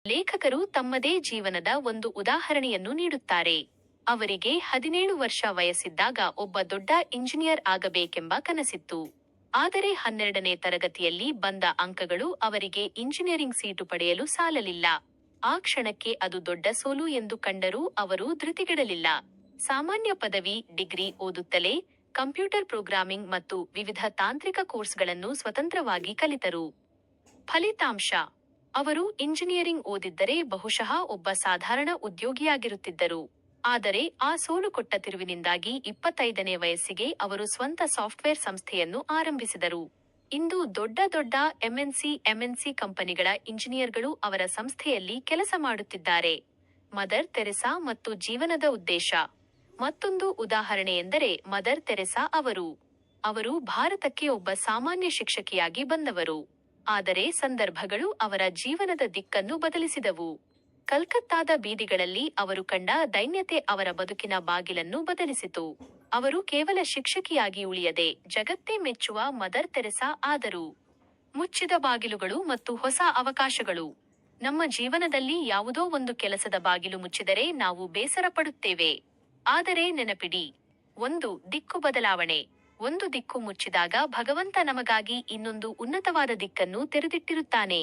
ಲೇಖಕರು ತಮ್ಮದೇ ಜೀವನದ ಒಂದು ಉದಾಹರಣೆಯನ್ನು ನೀಡುತ್ತಾರೆ. ಅವರಿಗೆ 17 ವರ್ಷ ವಯಸ್ಸಿದ್ದಾಗ ಒಬ್ಬ ದೊಡ್ಡ ಇಂಜಿನಿಯರ್ ಆಗಬೇಕೆಂಬ ಕನಸಿತ್ತು. ಆದರೆ 12ನೇ ತರಗತಿಯಲ್ಲಿ ಬಂದ ಅಂಕಗಳು ಅವರಿಗೆ ಇಂಜಿನಿಯರಿಂಗ್ ಸೀಟು ಪಡೆಯಲು ಸಾಲಲಿಲ್ಲ. ಆ ಕ್ಷಣಕ್ಕೆ ಅದು ದೊಡ್ಡ ಸೋಲು ಎಂದು ಕಂಡರೂ ಅವರು ಧೃತಿಗೆಡಲಿಲ್ಲ. ಸಾಮಾನ್ಯ ಪದವಿ, ಡಿಗ್ರಿ ಓದುತ್ತಲೇ ಕಂಪ್ಯೂಟರ್ ಪ್ರೋಗ್ರಾಮಿಂಗ್ ಮತ್ತು ವಿವಿಧ ತಾಂತ್ರಿಕ ಕೋರ್ಸ್ಗಳನ್ನು ಸ್ವತಂತ್ರವಾಗಿ ಕಲಿತರು. ಫಲಿತಾಂಶ: ಅವರು ಇಂಜಿನಿಯರಿಂಗ್ ಓದಿದ್ದರೆ ಬಹುಶಃ ಒಬ್ಬ ಸಾಧಾರಣ ಉದ್ಯೋಗಿಯಾಗಿರುತ್ತಿದ್ದರು. ಆದರೆ ಆ ಸೋಲು ಕೊಟ್ಟ ತಿರುವಿನಿಂದಾಗಿ 25ನೇ ವಯಸ್ಸಿಗೆ ಅವರು ಸ್ವಂತ ಸಾಫ್ಟ್ವೇರ್ ಸಂಸ್ಥೆಯನ್ನು ಆರಂಭಿಸಿದರು. ಇಂದು ದೊಡ್ಡ ದೊಡ್ಡ ಎಂಎನ್ಸಿ ಕಂಪನಿಗಳ ಇಂಜಿನಿಯರ್ಗಳು ಅವರ ಸಂಸ್ಥೆಯಲ್ಲಿ ಕೆಲಸ ಮಾಡುತ್ತಿದ್ದಾರೆ. ಮದರ್ ತೆರೆಸಾ ಮತ್ತು ಜೀವನದ ಉದ್ದೇಶ. ಮತ್ತೊಂದು ಉದಾಹರಣೆಯೆಂದರೆ ಮದರ್ ತೆರೆಸಾ ಅವರು ಭಾರತಕ್ಕೆ ಒಬ್ಬ ಸಾಮಾನ್ಯ ಶಿಕ್ಷಕಿಯಾಗಿ ಬಂದವರು. ಆದರೆ ಸಂದರ್ಭಗಳು ಅವರ ಜೀವನದ ದಿಕ್ಕನ್ನು ಬದಲಿಸಿದವು. ಕಲ್ಕತ್ತಾದ ಬೀದಿಗಳಲ್ಲಿ ಅವರು ಕಂಡ ದೈನ್ಯತೆ ಅವರ ಬದುಕಿನ ಬಾಗಿಲನ್ನು ಬದಲಿಸಿತು. ಅವರು ಕೇವಲ ಶಿಕ್ಷಕಿಯಾಗಿ ಉಳಿಯದೆ ಜಗತ್ತೇ ಮೆಚ್ಚುವ ಮದರ್ ತೆರೆಸಾ ಆದರು. ಮುಚ್ಚಿದ ಬಾಗಿಲುಗಳು ಮತ್ತು ಹೊಸ ಅವಕಾಶಗಳು. ನಮ್ಮ ಜೀವನದಲ್ಲಿ ಯಾವುದೋ ಒಂದು ಕೆಲಸದ ಬಾಗಿಲು ಮುಚ್ಚಿದರೆ ನಾವು ಬೇಸರ ಪಡುತ್ತೇವೆ. ಆದರೆ ನೆನಪಿಡಿ, ಒಂದು ದಿಕ್ಕು ಬದಲಾವಣೆ. ಒಂದು ದಿಕ್ಕು ಮುಚ್ಚಿದಾಗ ಭಗವಂತ ನಮಗಾಗಿ ಇನ್ನೊಂದು ಉನ್ನತವಾದ ದಿಕ್ಕನ್ನು ತೆರೆದಿಟ್ಟಿರುತ್ತಾನೆ.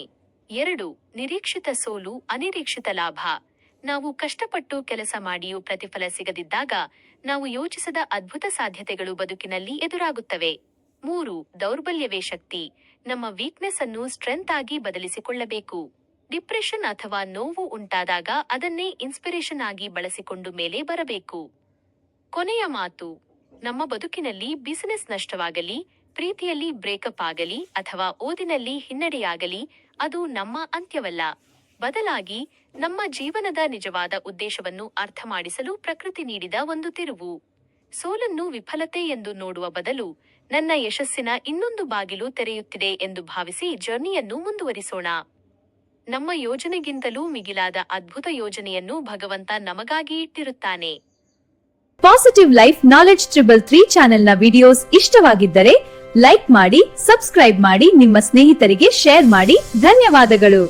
2. ನಿರೀಕ್ಷಿತ ಸೋಲು, ಅನಿರೀಕ್ಷಿತ ಲಾಭ. ನಾವು ಕಷ್ಟಪಟ್ಟು ಕೆಲಸ ಮಾಡಿಯೂ ಪ್ರತಿಫಲ ಸಿಗದಿದ್ದಾಗ ನಾವು ಯೋಚಿಸದ ಅದ್ಭುತ ಸಾಧ್ಯತೆಗಳು ಬದುಕಿನಲ್ಲಿ ಎದುರಾಗುತ್ತವೆ. 3. ದೌರ್ಬಲ್ಯವೇ ಶಕ್ತಿ. ನಮ್ಮ ವೀಕ್ನೆಸ್ ಅನ್ನು ಸ್ಟ್ರೆಂತ್ ಆಗಿ ಬದಲಿಸಿಕೊಳ್ಳಬೇಕು. ಡಿಪ್ರೆಷನ್ ಅಥವಾ ನೋವು ಉಂಟಾದಾಗ ಅದನ್ನೇ ಇನ್ಸ್ಪಿರೇಷನ್ ಆಗಿ ಬಳಸಿಕೊಂಡು ಮೇಲೆ ಬರಬೇಕು. ಕೊನೆಯ ಮಾತು: ನಮ್ಮ ಬದುಕಿನಲ್ಲಿ ಬಿಸಿನೆಸ್ ನಷ್ಟವಾಗಲಿ, ಪ್ರೀತಿಯಲ್ಲಿ ಬ್ರೇಕಪ್ ಆಗಲಿ ಅಥವಾ ಓದಿನಲ್ಲಿ ಹಿನ್ನಡೆಯಾಗಲಿ ಅದು ನಮ್ಮ ಅಂತ್ಯವಲ್ಲ. ಬದಲಾಗಿ ನಮ್ಮ ಜೀವನದ ನಿಜವಾದ ಉದ್ದೇಶವನ್ನು ಅರ್ಥಮಾಡಿಸಲು ಪ್ರಕೃತಿ ನೀಡಿದ ಒಂದು ತಿರುವು. ಸೋಲನ್ನು ವಿಫಲತೆ ಎಂದು ನೋಡುವ ಬದಲು ನನ್ನ ಯಶಸ್ಸಿನ ಇನ್ನೊಂದು ಬಾಗಿಲು ತೆರೆಯುತ್ತಿದೆ ಎಂದು ಭಾವಿಸಿ ಜರ್ನಿಯನ್ನು ಮುಂದುವರಿಸೋಣ. ನಮ್ಮ ಯೋಜನೆಗಿಂತಲೂ ಮಿಗಿಲಾದ ಅದ್ಭುತ ಯೋಜನೆಯನ್ನು ಭಗವಂತ ನಮಗಾಗಿ ಇಟ್ಟಿರುತ್ತಾನೆ. ಪಾಸಿಟಿವ್ ಲೈಫ್ ನಾಲೆಡ್ಜ್ 333 ಚಾನೆಲ್ನ ವಿಡಿಯೋಸ್ ಇಷ್ಟವಾಗಿದ್ದರೆ ಲೈಕ್ ಮಾಡಿ, ಸಬ್ಸ್ಕ್ರೈಬ್ ಮಾಡಿ, ನಿಮ್ಮ ಸ್ನೇಹಿತರಿಗೆ ಶೇರ್ ಮಾಡಿ. ಧನ್ಯವಾದಗಳು.